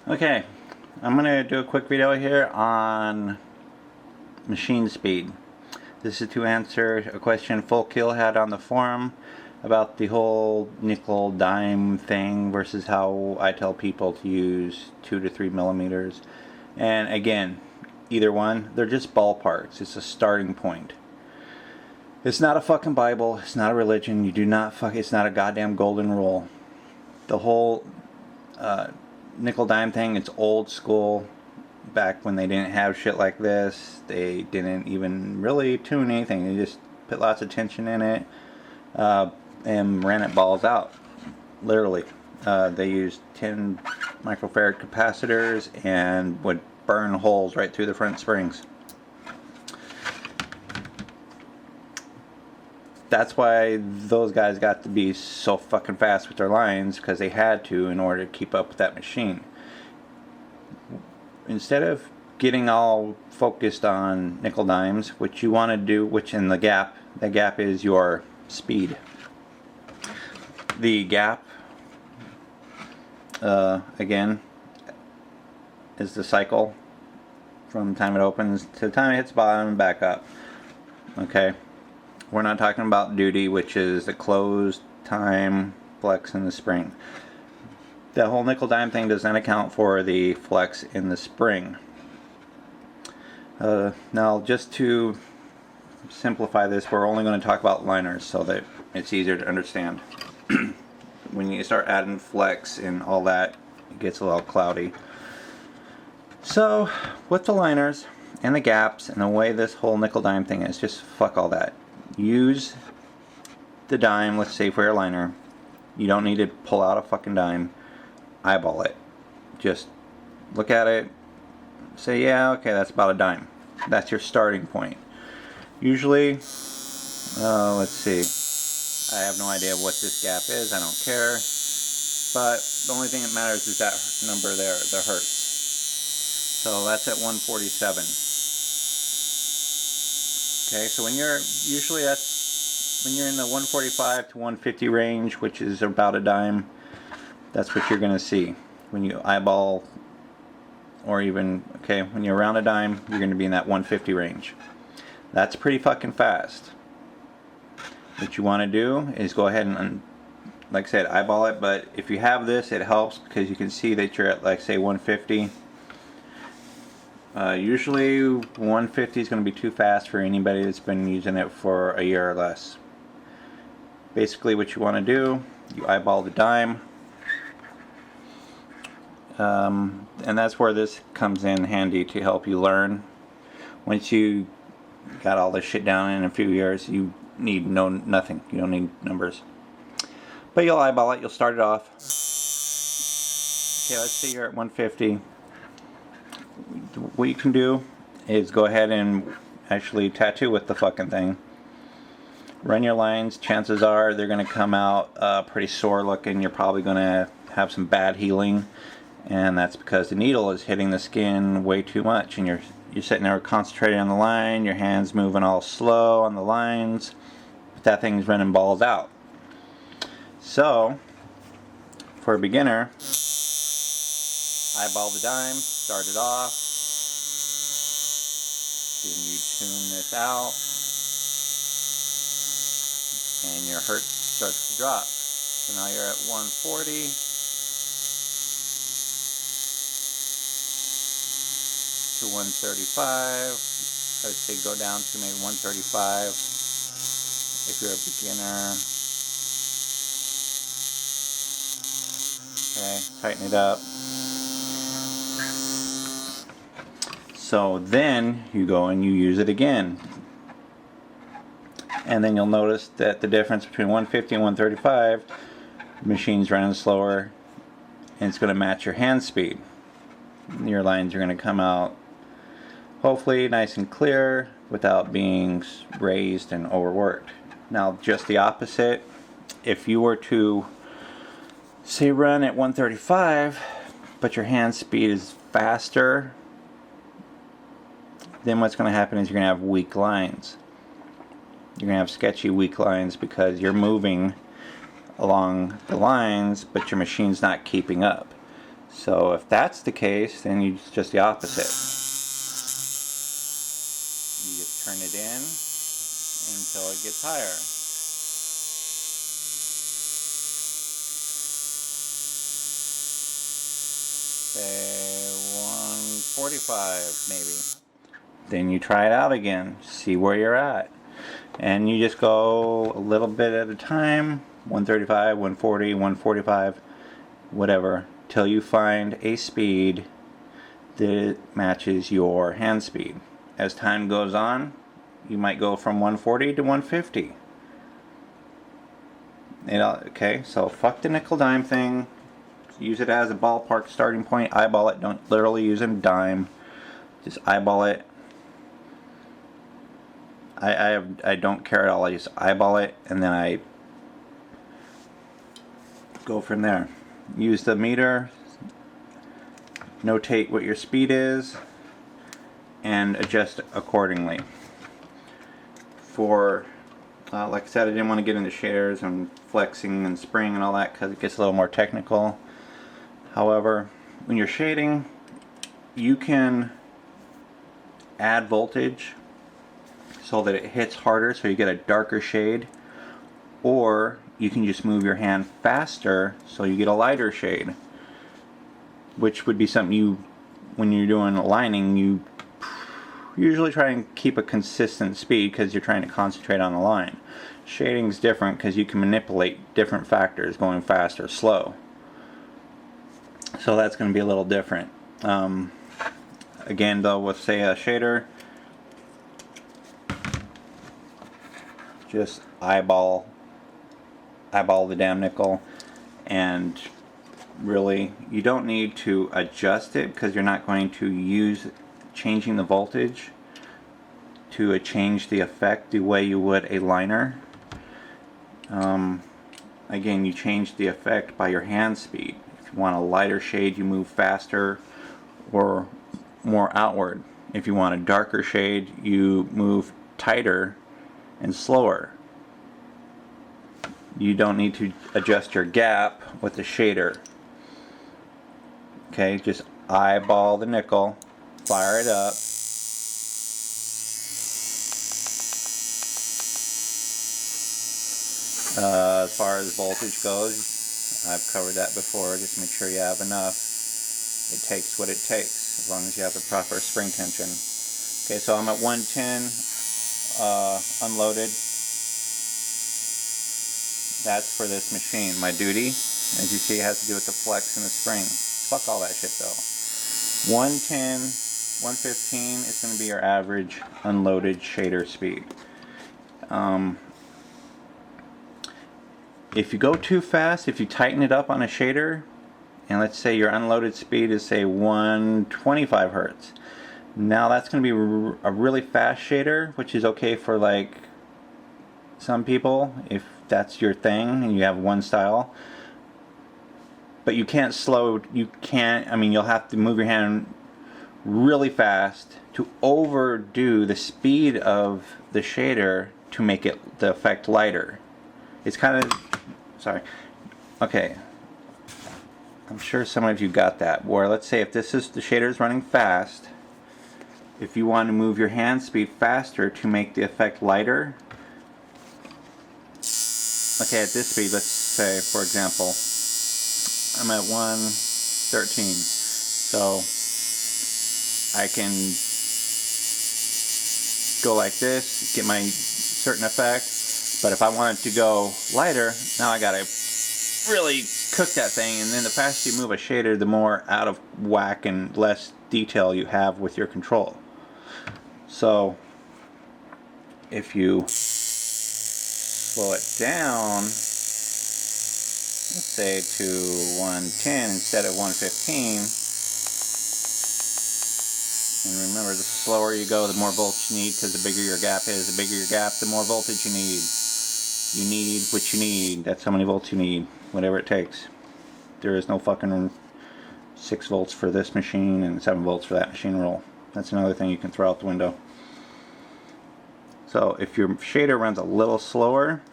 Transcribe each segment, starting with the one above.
Okay, I'm going to do a quick video here on machine speed. This is to answer a question Full Kill had on the forum about the whole nickel dime thing versus how I tell people to use 2 to 3 millimeters. And again, either one, they're just ballparks. It's a starting point. It's not a fucking Bible. It's not a religion. You do not it's not a goddamn golden rule. The whole nickel dime thing, it's old school. Back when they didn't have shit like this, they didn't even really tune anything. They just put lots of tension in it and ran it balls out. Literally. They used 10 microfarad capacitors and would burn holes right through the front springs. That's why those guys got to be so fucking fast with their lines, because they had to in order to keep up with that machine. Instead of getting all focused on nickel dimes, what you want to do, which in the gap is your speed. The gap, again, is the cycle from the time it opens to the time it hits bottom and back up. Okay? We're not talking about duty, which is the closed time flex in the spring. The whole nickel dime thing does not account for the flex in the spring. Now, just to simplify this, we're only going to talk about liners so that it's easier to understand. When you start adding flex and all that, it gets a little cloudy. So, with the liners and the gaps and the way this whole nickel dime thing is, just fuck all that. Use the dime, let's say for your liner. You don't need to pull out a fucking dime. Eyeball it. Just look at it, say, yeah, okay, that's about a dime. That's your starting point. Usually, let's see, I have no idea what this gap is, I don't care, but the only thing that matters is that number there, the hertz. So that's at 147. Okay, so when you're, usually that's when you're in the 145 to 150 range, which is about a dime. That's what you're going to see when you eyeball, or even, okay, when you're around a dime, you're going to be in that 150 range. That's pretty fucking fast. What you want to do is go ahead and, like I said, eyeball it, but if you have this, it helps because you can see that you're at, like, say, 150. Usually 150 is going to be too fast for anybody that's been using it for a year or less. Basically what you want to do, you eyeball the dime. And that's where this comes in handy to help you learn. Once you got all this shit down in a few years, you need nothing. You don't need numbers. But you'll eyeball it. You'll start it off. Okay, let's say you're at 150. What you can do is go ahead and actually tattoo with the fucking thing. Run your lines. Chances are they're going to come out pretty sore looking. You're probably going to have some bad healing. And that's because the needle is hitting the skin way too much, and you're sitting there concentrating on the line, your hands moving all slow on the lines, but that thing's running balls out. So, for a beginner, eyeball the dime, start it off, then you tune this out, and your hertz starts to drop. So now you're at 140. To 135. I would say go down to maybe 135 if you're a beginner. Okay, tighten it up. So then you go and you use it again. And then you'll notice that the difference between 150 and 135, the machine's running slower, and it's going to match your hand speed. Your lines are going to come out hopefully nice and clear without being raised and overworked. Now, just the opposite, if you were to say run at 135 but your hand speed is faster, then what's going to happen is you're going to have weak lines. You're going to have sketchy weak lines because you're moving along the lines but your machine's not keeping up. So if that's the case, then it's just the opposite. You just turn it in until it gets higher. Say 145 maybe. Then you try it out again, see where you're at. And you just go a little bit at a time, 135, 140, 145, whatever, till you find a speed that matches your hand speed. As time goes on, you might go from 140 to 150. Okay, so fuck the nickel dime thing. Use it as a ballpark starting point. Eyeball it. Don't literally use a dime. Just eyeball it. I don't care at all. I just eyeball it and then I go from there. Use the meter. Notate what your speed is and adjust accordingly. For like I said, I didn't want to get into shaders and flexing and spraying and all that because it gets a little more technical. However, when you're shading, you can add voltage so that it hits harder, so you get a darker shade, or you can just move your hand faster so you get a lighter shade, which would be something you, when you're doing lining, you usually try and keep a consistent speed because you're trying to concentrate on the line. Shading's different because you can manipulate different factors, going fast or slow. So that's going to be a little different. Again, though, with say a shader, just eyeball the damn nickel, and really you don't need to adjust it because you're not going to use changing the voltage to change the effect the way you would a liner. Again, you change the effect by your hand speed. If you want a lighter shade, you move faster or more outward. If you want a darker shade, you move tighter and slower. You don't need to adjust your gap with the shader. Okay, just eyeball the nickel, fire it up. As far as voltage goes, I've covered that before. Just make sure you have enough. It takes what it takes, as long as you have the proper spring tension. Okay, so I'm at 110 unloaded. That's for this machine. My duty, as you see, has to do with the flex and the spring. Fuck all that shit though. 110, 115 is going to be your average unloaded shader speed. If you go too fast, if you tighten it up on a shader, and let's say your unloaded speed is say 125 hertz, now that's going to be a really fast shader, which is okay for like some people if that's your thing and you have one style. But you can't slow, you'll have to move your hand really fast to overdo the speed of the shader to make it the effect lighter. It's kind of, sorry, okay, I'm sure some of you got that, where let's say if this is, the shader is running fast, if you want to move your hand speed faster to make the effect lighter, okay, at this speed, let's say, for example, I'm at 113, so I can go like this, get my certain effect. But if I want it to go lighter, now I gotta really cook that thing, and then the faster you move a shader, the more out of whack and less detail you have with your control. So if you slow it down, let's say to 110 instead of 115, and remember, the slower you go, the more voltage you need, because the bigger your gap is. The bigger your gap, the more voltage you need. You need what you need. That's how many volts you need. Whatever it takes. There is no fucking 6 volts for this machine and 7 volts for that machine rule. That's another thing you can throw out the window. So if your shader runs a little slower,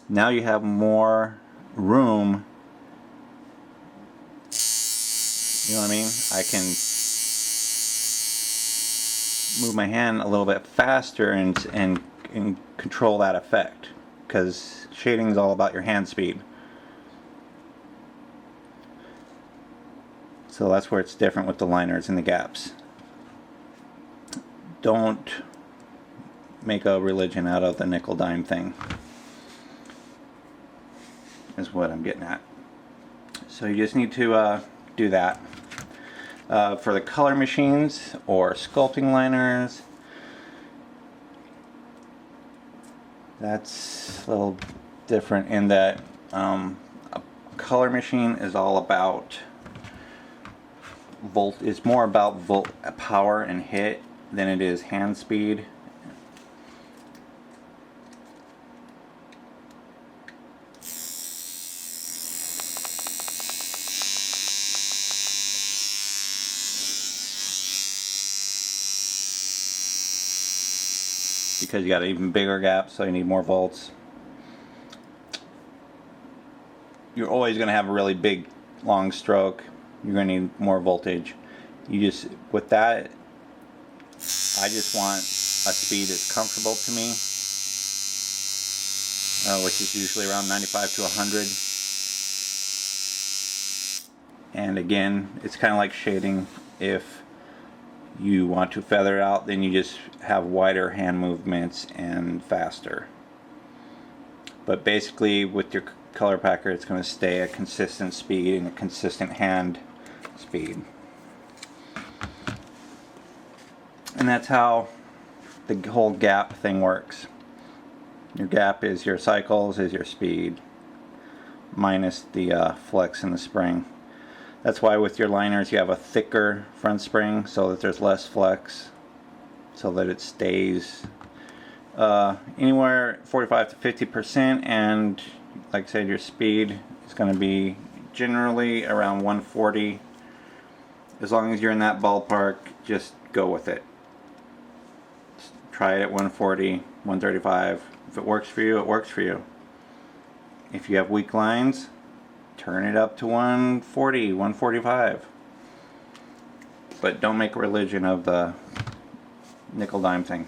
now you have more room You know what I mean? I can move my hand a little bit faster and control that effect, because shading is all about your hand speed. So that's where it's different with the liners and the gaps. Don't make a religion out of the nickel dime thing, is what I'm getting at. So you just need to do that. For the color machines or sculpting liners, that's a little different in that a color machine is all about it's more about power and hit than it is hand speed. Because you got an even bigger gap, so you need more volts. You're always going to have a really big long stroke. You're going to need more voltage. You just, with that, I just want a speed that's comfortable to me, which is usually around 95 to 100. And again, it's kind of like shading. If you want to feather it out, then you just have wider hand movements and faster. But basically with your color packer, it's going to stay a consistent speed and a consistent hand speed. And that's how the whole gap thing works. Your gap is your cycles, is your speed, minus the flex in the spring. That's why with your liners you have a thicker front spring so that there's less flex, so that it stays anywhere 45 to 50%, and like I said, your speed is going to be generally around 140. As long as you're in that ballpark, just go with it. Just try it at 140, 135. If it works for you, it works for you. If you have weak lines, turn it up to 140, 145. But don't make a religion of the nickel dime thing.